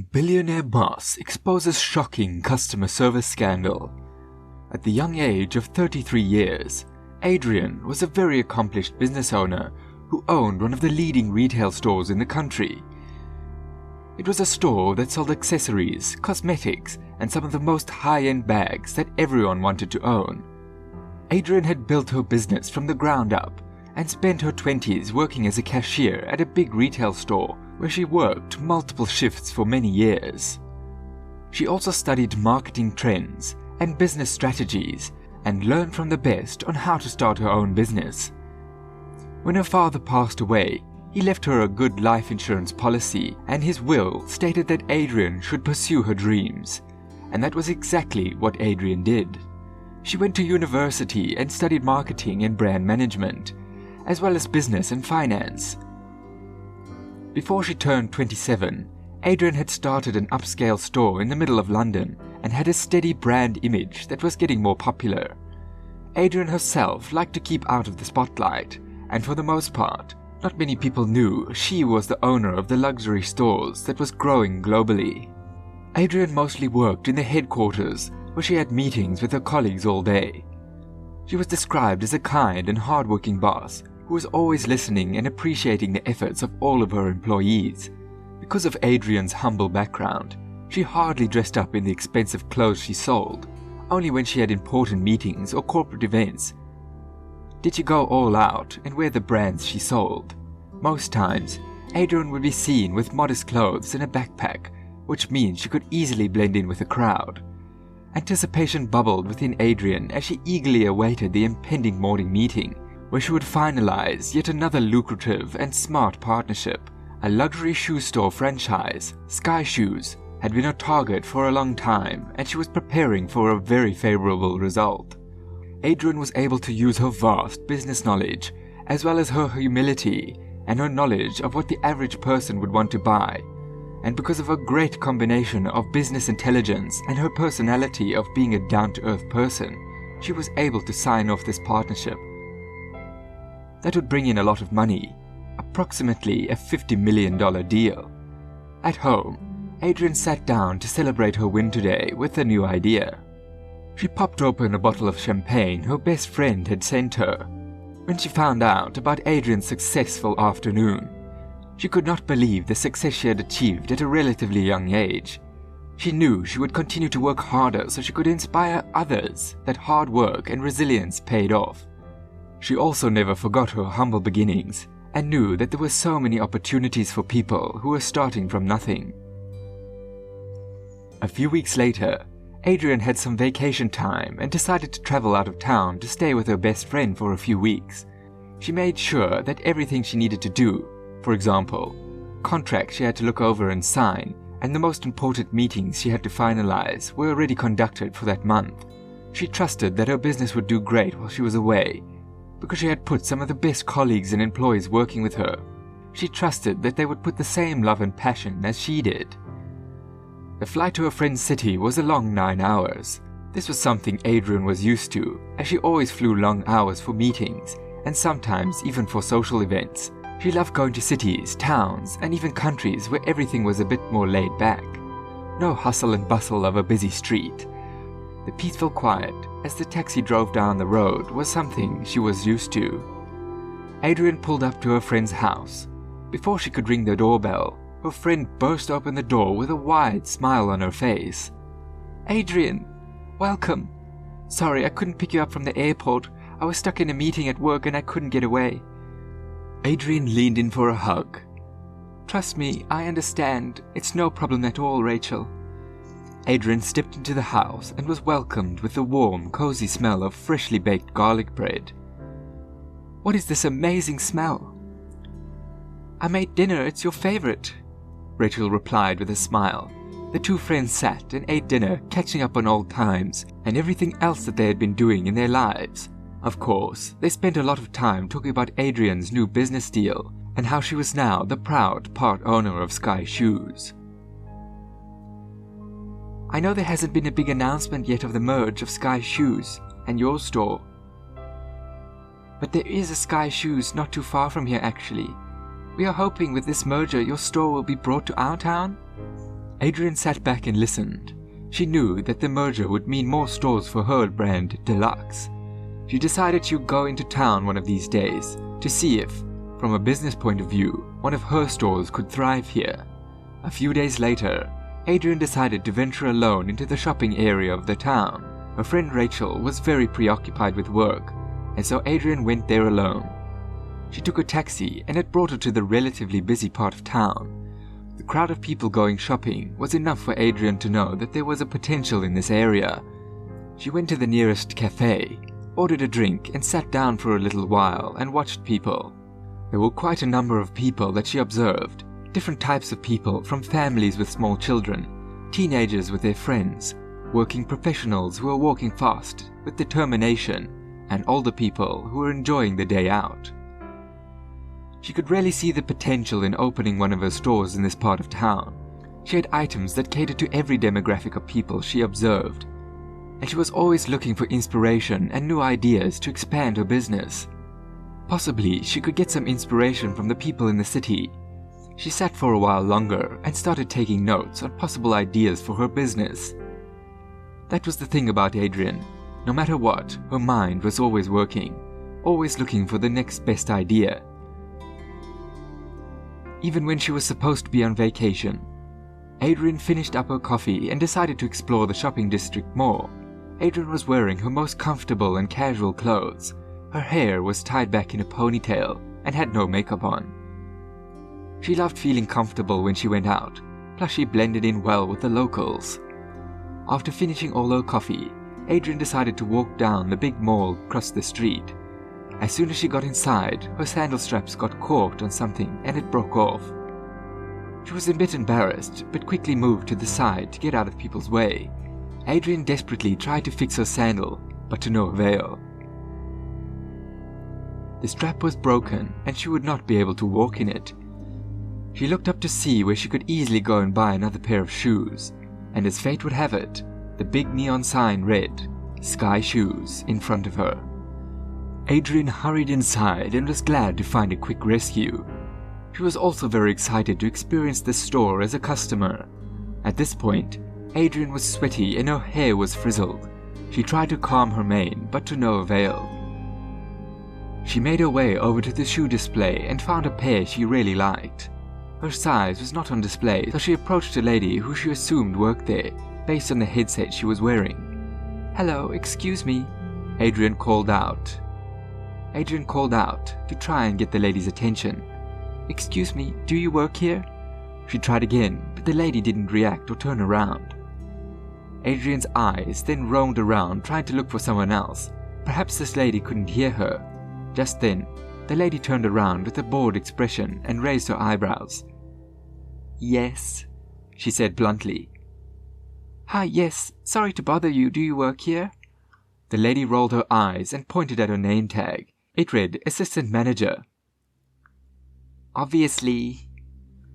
Billionaire boss exposes shocking customer service scandal. At the young age of 33 years, Adrianne was a very accomplished business owner who owned one of the leading retail stores in the country. It was a store that sold accessories, cosmetics, and some of the most high-end bags that everyone wanted to own. Adrianne had built her business from the ground up and spent her 20s working as a cashier at a big retail store where she worked multiple shifts for many years. She also studied marketing trends and business strategies and learned from the best on how to start her own business. When her father passed away, he left her a good life insurance policy, and his will stated that Adrianne should pursue her dreams. And that was exactly what Adrianne did. She went to university and studied marketing and brand management, as well as business and finance. Before she turned 27, Adrianne had started an upscale store in the middle of London and had a steady brand image that was getting more popular. Adrianne herself liked to keep out of the spotlight, and for the most part, not many people knew she was the owner of the luxury stores that was growing globally. Adrianne mostly worked in the headquarters where she had meetings with her colleagues all day. She was described as a kind and hard-working boss who was always listening and appreciating the efforts of all of her employees. Because of Adrianne's humble background, she hardly dressed up in the expensive clothes she sold. Only when she had important meetings or corporate events did she go all out and wear the brands she sold. Most times, Adrianne would be seen with modest clothes and a backpack, which means she could easily blend in with the crowd. Anticipation bubbled within Adrianne as she eagerly awaited the impending morning meeting, where she would finalize yet another lucrative and smart partnership. A luxury shoe store franchise, Sky Shoes, had been her target for a long time, and she was preparing for a very favorable result. Adrianne was able to use her vast business knowledge, as well as her humility and her knowledge of what the average person would want to buy. And because of a great combination of business intelligence and her personality of being a down-to-earth person, she was able to sign off this partnership. That would bring in a lot of money, approximately a $50 million deal. At home, Adrianne sat down to celebrate her win today with a new idea. She popped open a bottle of champagne her best friend had sent her. When she found out about Adrianne's successful afternoon, she could not believe the success she had achieved at a relatively young age. She knew she would continue to work harder so she could inspire others that hard work and resilience paid off. She also never forgot her humble beginnings and knew that there were so many opportunities for people who were starting from nothing. A few weeks later, Adrianne had some vacation time and decided to travel out of town to stay with her best friend for a few weeks. She made sure that everything she needed to do, for example, contracts she had to look over and sign, and the most important meetings she had to finalize were already conducted for that month. She trusted that her business would do great while she was away, because she had put some of the best colleagues and employees working with her. She trusted that they would put the same love and passion as she did. The flight to her friend's city was a long 9 hours. This was something Adrianne was used to, as she always flew long hours for meetings, and sometimes even for social events. She loved going to cities, towns, and even countries where everything was a bit more laid back. No hustle and bustle of a busy street. The peaceful quiet as the taxi drove down the road was something she was used to. Adrianne pulled up to her friend's house. Before she could ring the doorbell, her friend burst open the door with a wide smile on her face. "Adrianne, welcome. Sorry, I couldn't pick you up from the airport. I was stuck in a meeting at work and I couldn't get away." Adrianne leaned in for a hug. "Trust me, I understand. It's no problem at all, Rachel." Adrianne stepped into the house and was welcomed with the warm, cozy smell of freshly baked garlic bread. "What is this amazing smell?" "I made dinner, it's your favorite," Rachel replied with a smile. The two friends sat and ate dinner, catching up on old times and everything else that they had been doing in their lives. Of course, they spent a lot of time talking about Adrianne's new business deal and how she was now the proud part owner of Sky Shoes. "I know there hasn't been a big announcement yet of the merge of Sky Shoes and your store. But there is a Sky Shoes not too far from here actually. We are hoping with this merger your store will be brought to our town." Adrianne sat back and listened. She knew that the merger would mean more stores for her brand, Deluxe. She decided she would go into town one of these days to see if, from a business point of view, one of her stores could thrive here. A few days later, Adrianne decided to venture alone into the shopping area of the town. Her friend Rachel was very preoccupied with work, and so Adrianne went there alone. She took a taxi and it brought her to the relatively busy part of town. The crowd of people going shopping was enough for Adrianne to know that there was a potential in this area. She went to the nearest cafe, ordered a drink and sat down for a little while and watched people. There were quite a number of people that she observed, different types of people, from families with small children, teenagers with their friends, working professionals who were walking fast with determination, and older people who were enjoying the day out. She could really see the potential in opening one of her stores in this part of town. She had items that catered to every demographic of people she observed, and she was always looking for inspiration and new ideas to expand her business. Possibly she could get some inspiration from the people in the city. She sat for a while longer and started taking notes on possible ideas for her business. That was the thing about Adrianne. No matter what, her mind was always working, always looking for the next best idea. Even when she was supposed to be on vacation, Adrianne finished up her coffee and decided to explore the shopping district more. Adrianne was wearing her most comfortable and casual clothes. Her hair was tied back in a ponytail and had no makeup on. She loved feeling comfortable when she went out, plus she blended in well with the locals. After finishing all her coffee, Adrianne decided to walk down the big mall across the street. As soon as she got inside, her sandal straps got caught on something and it broke off. She was a bit embarrassed, but quickly moved to the side to get out of people's way. Adrianne desperately tried to fix her sandal, but to no avail. The strap was broken and she would not be able to walk in it. She looked up to see where she could easily go and buy another pair of shoes, and as fate would have it, the big neon sign read, "Sky Shoes," in front of her. Adrianne hurried inside and was glad to find a quick rescue. She was also very excited to experience the store as a customer. At this point, Adrianne was sweaty and her hair was frizzled. She tried to calm her mane, but to no avail. She made her way over to the shoe display and found a pair she really liked. Her size was not on display, so she approached a lady who she assumed worked there, based on the headset she was wearing. "Hello, excuse me," Adrianne called out. Adrianne called out to try and get the lady's attention. "Excuse me, do you work here?" She tried again, but the lady didn't react or turn around. Adrianne's eyes then roamed around trying to look for someone else. Perhaps this lady couldn't hear her. Just then, the lady turned around with a bored expression and raised her eyebrows. "Yes," she said bluntly. "Hi, yes, sorry to bother you, do you work here?" The lady rolled her eyes and pointed at her name tag. It read Assistant Manager. "Obviously."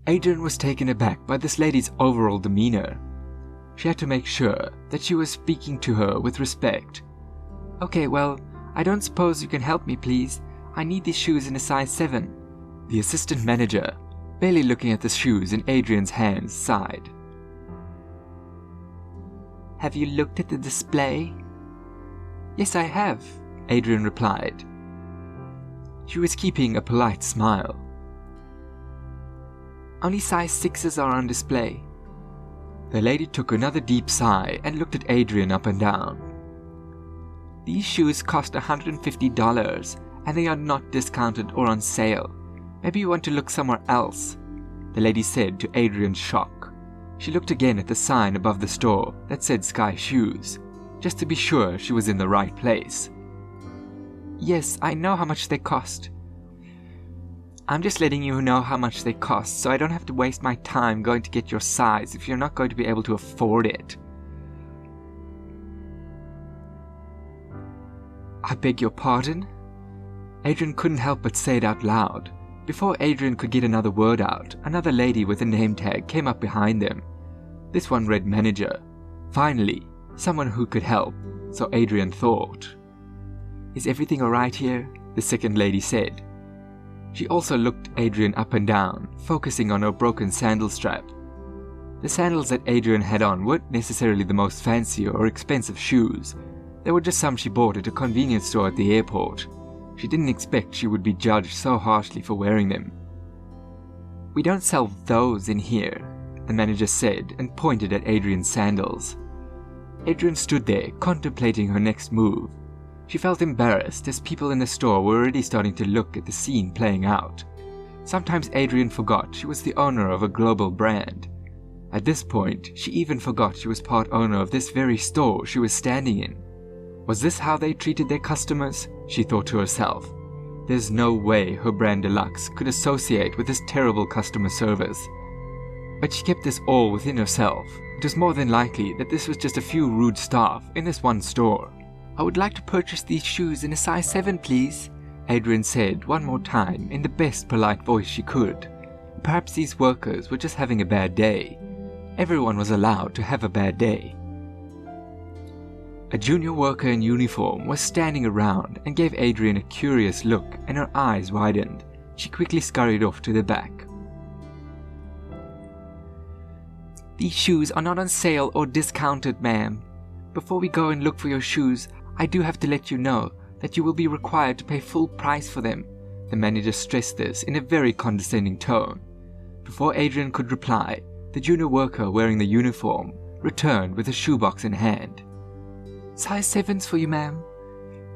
Adrianne was taken aback by this lady's overall demeanor. She had to make sure that she was speaking to her with respect. "Okay, well, I don't suppose you can help me, please. I need these shoes in a size 7. The assistant manager, barely looking at the shoes in Adrianne's hands, sighed. "Have you looked at the display?" "Yes, I have," Adrianne replied. She was keeping a polite smile. "Only size 6s are on display." The lady took another deep sigh and looked at Adrianne up and down. "These shoes cost $150 and they are not discounted or on sale. Maybe you want to look somewhere else," the lady said to Adrianne's shock. She looked again at the sign above the store that said Sky Shoes, just to be sure she was in the right place. "Yes, I know how much they cost." "I'm just letting you know how much they cost so I don't have to waste my time going to get your size if you're not going to be able to afford it." "I beg your pardon?" Adrianne couldn't help but say it out loud. Before Adrianne could get another word out, another lady with a name tag came up behind them. This one read Manager. Finally, someone who could help, so Adrianne thought. "Is everything alright here?" the second lady said. She also looked Adrianne up and down, focusing on her broken sandal strap. The sandals that Adrianne had on weren't necessarily the most fancy or expensive shoes. They were just some she bought at a convenience store at the airport. She didn't expect she would be judged so harshly for wearing them. "We don't sell those in here," the manager said and pointed at Adrianne's sandals. Adrianne stood there, contemplating her next move. She felt embarrassed as people in the store were already starting to look at the scene playing out. Sometimes Adrianne forgot she was the owner of a global brand. At this point, she even forgot she was part owner of this very store she was standing in. Was this how they treated their customers? She thought to herself. There's no way her brand Deluxe could associate with this terrible customer service. But she kept this all within herself. It was more than likely that this was just a few rude staff in this one store. "I would like to purchase these shoes in a size 7, please," Adrianne said one more time in the best polite voice she could. Perhaps these workers were just having a bad day. Everyone was allowed to have a bad day. A junior worker in uniform was standing around and gave Adrianne a curious look, and her eyes widened. She quickly scurried off to the back. "These shoes are not on sale or discounted, ma'am. Before we go and look for your shoes, I do have to let you know that you will be required to pay full price for them." The manager stressed this in a very condescending tone. Before Adrianne could reply, the junior worker wearing the uniform returned with a shoebox in hand. "Size 7s for you, ma'am."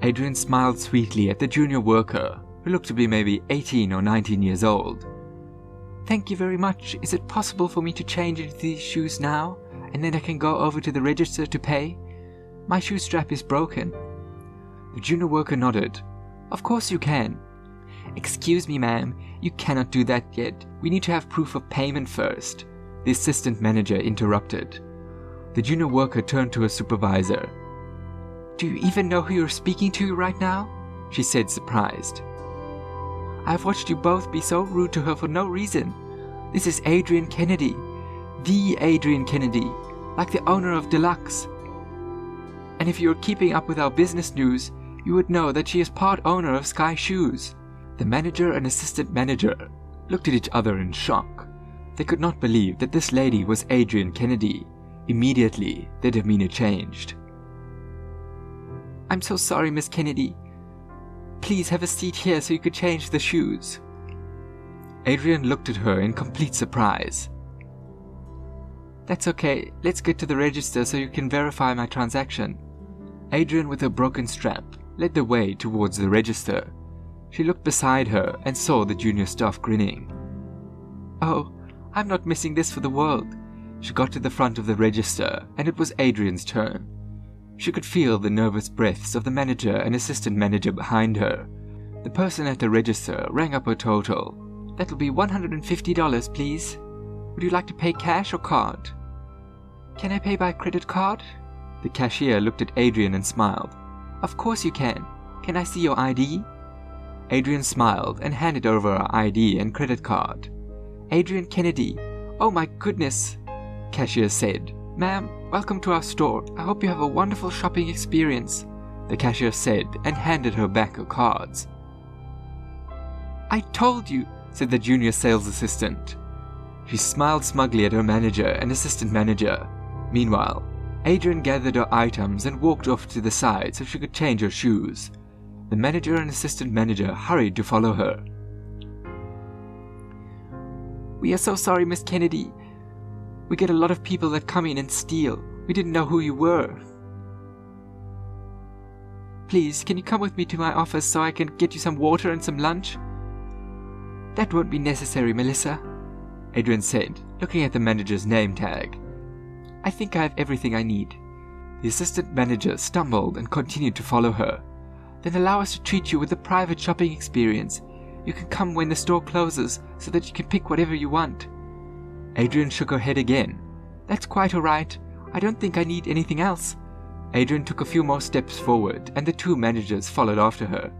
Adrianne smiled sweetly at the junior worker, who looked to be maybe 18 or 19 years old. "Thank you very much. Is it possible for me to change into these shoes now, and then I can go over to the register to pay? My shoe strap is broken." The junior worker nodded. "Of course you can." "Excuse me, ma'am, you cannot do that yet. We need to have proof of payment first," the assistant manager interrupted. The junior worker turned to her supervisor. "Do you even know who you're speaking to right now?" she said, surprised. "I've watched you both be so rude to her for no reason. This is Adrianne Kennedy, the Adrianne Kennedy, like the owner of Deluxe. And if you were keeping up with our business news, you would know that she is part owner of Sky Shoes." The manager and assistant manager looked at each other in shock. They could not believe that this lady was Adrianne Kennedy. Immediately, their demeanor changed. "I'm so sorry, Miss Kennedy. Please have a seat here so you could change the shoes." Adrianne looked at her in complete surprise. "That's okay. Let's get to the register so you can verify my transaction." Adrianne, with her broken strap, led the way towards the register. She looked beside her and saw the junior staff grinning. "Oh, I'm not missing this for the world." She got to the front of the register, and it was Adrianne's turn. She could feel the nervous breaths of the manager and assistant manager behind her. The person at the register rang up her total. "That'll be $150, please. Would you like to pay cash or card?" "Can I pay by credit card?" The cashier looked at Adrianne and smiled. "Of course you can. Can I see your ID?" Adrianne smiled and handed over her ID and credit card. "Adrianne Kennedy. Oh my goodness," cashier said. "Ma'am, welcome to our store. I hope you have a wonderful shopping experience," the cashier said and handed her back her cards. "I told you," said the junior sales assistant. She smiled smugly at her manager and assistant manager. Meanwhile, Adrianne gathered her items and walked off to the side so she could change her shoes. The manager and assistant manager hurried to follow her. "We are so sorry, Miss Kennedy. We get a lot of people that come in and steal. We didn't know who you were. Please, can you come with me to my office so I can get you some water and some lunch?" "That won't be necessary, Melissa," Adrianne said, looking at the manager's name tag. "I think I have everything I need." The assistant manager stumbled and continued to follow her. "Then allow us to treat you with a private shopping experience. You can come when the store closes so that you can pick whatever you want." Adrianne shook her head again. "That's quite all right. I don't think I need anything else." Adrianne took a few more steps forward, and the two managers followed after her.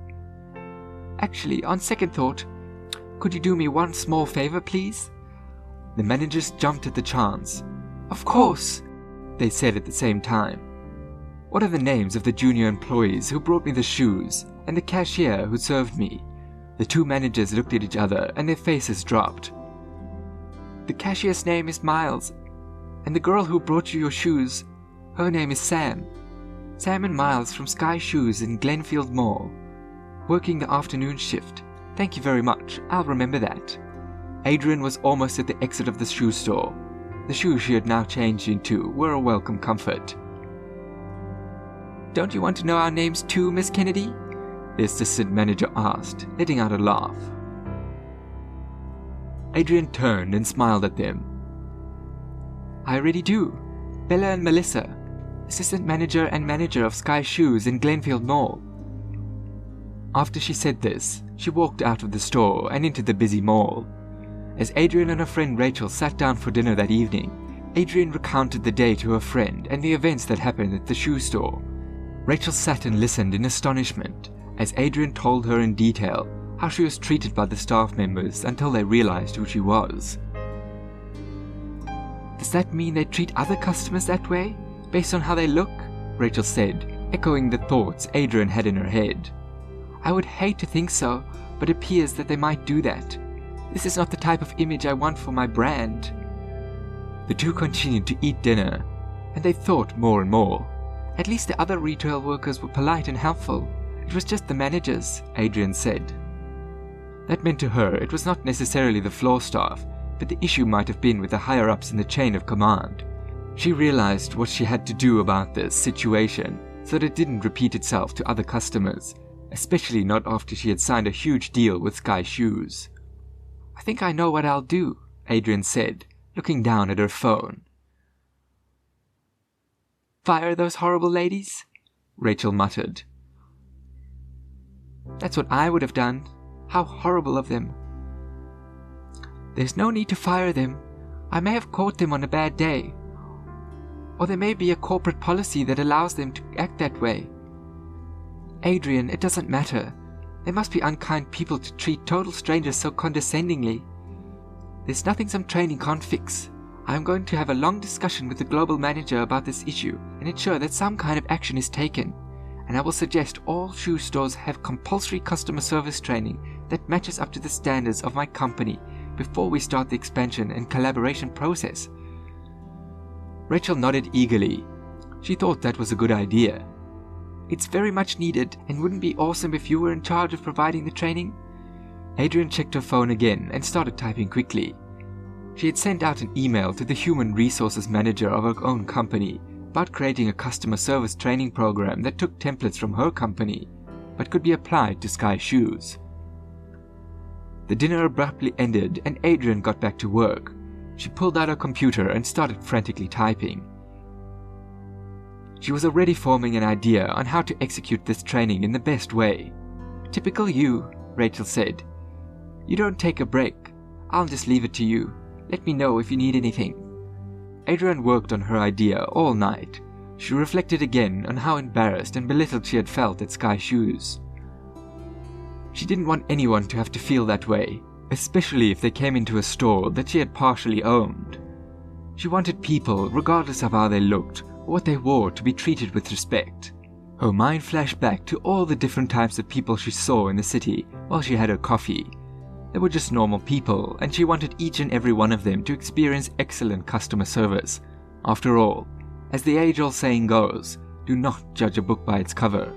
"Actually, on second thought, could you do me one small favor, please?" The managers jumped at the chance. "Of course," they said at the same time. "What are the names of the junior employees who brought me the shoes, and the cashier who served me?" The two managers looked at each other, and their faces dropped. "The cashier's name is Miles. And the girl who brought you your shoes, her name is Sam. Sam and Miles from Sky Shoes in Glenfield Mall. Working the afternoon shift. Thank you very much, I'll remember that. Adrianne was almost at the exit of the shoe store. The shoes she had now changed into were a welcome comfort. Don't you want to know our names too, Miss Kennedy? The assistant manager asked, letting out a laugh. Adrianne turned and smiled at them. I already do. Bella and Melissa, assistant manager and manager of Sky Shoes in Glenfield Mall. After she said this, she walked out of the store and into the busy mall. As Adrianne and her friend Rachel sat down for dinner that evening, Adrianne recounted the day to her friend and the events that happened at the shoe store. Rachel sat and listened in astonishment as Adrianne told her in detail how she was treated by the staff members until they realized who she was. Does that mean they treat other customers that way, based on how they look? Rachel said, echoing the thoughts Adrianne had in her head. I would hate to think so, but it appears that they might do that. This is not the type of image I want for my brand. The two continued to eat dinner, and they thought more and more. At least the other retail workers were polite and helpful. It was just the managers, Adrianne said. That meant to her it was not necessarily the floor staff, but the issue might have been with the higher-ups in the chain of command. She realized what she had to do about this situation so that it didn't repeat itself to other customers, especially not after she had signed a huge deal with Sky Shoes. I think I know what I'll do, Adrianne said, looking down at her phone. Fire those horrible ladies? Rachel muttered. That's what I would have done. How horrible of them. There's no need to fire them. I may have caught them on a bad day. Or there may be a corporate policy that allows them to act that way. Adrianne, it doesn't matter. They must be unkind people to treat total strangers so condescendingly. There's nothing some training can't fix. I am going to have a long discussion with the global manager about this issue and ensure that some kind of action is taken. And I will suggest all shoe stores have compulsory customer service training that matches up to the standards of my company before we start the expansion and collaboration process. Rachel nodded eagerly. She thought that was a good idea. It's very much needed and wouldn't be awesome if you were in charge of providing the training? Adrianne checked her phone again and started typing quickly. She had sent out an email to the human resources manager of her own company about creating a customer service training program that took templates from her company, but could be applied to Sky Shoes. The dinner abruptly ended and Adrianne got back to work. She pulled out her computer and started frantically typing. She was already forming an idea on how to execute this training in the best way. Typical you, Rachel said. You don't take a break. I'll just leave it to you. Let me know if you need anything. Adrianne worked on her idea all night. She reflected again on how embarrassed and belittled she had felt at Sky Shoes. She didn't want anyone to have to feel that way, especially if they came into a store that she had partially owned. She wanted people, regardless of how they looked or what they wore, to be treated with respect. Her mind flashed back to all the different types of people she saw in the city while she had her coffee. They were just normal people, and she wanted each and every one of them to experience excellent customer service. After all, as the age-old saying goes, do not judge a book by its cover.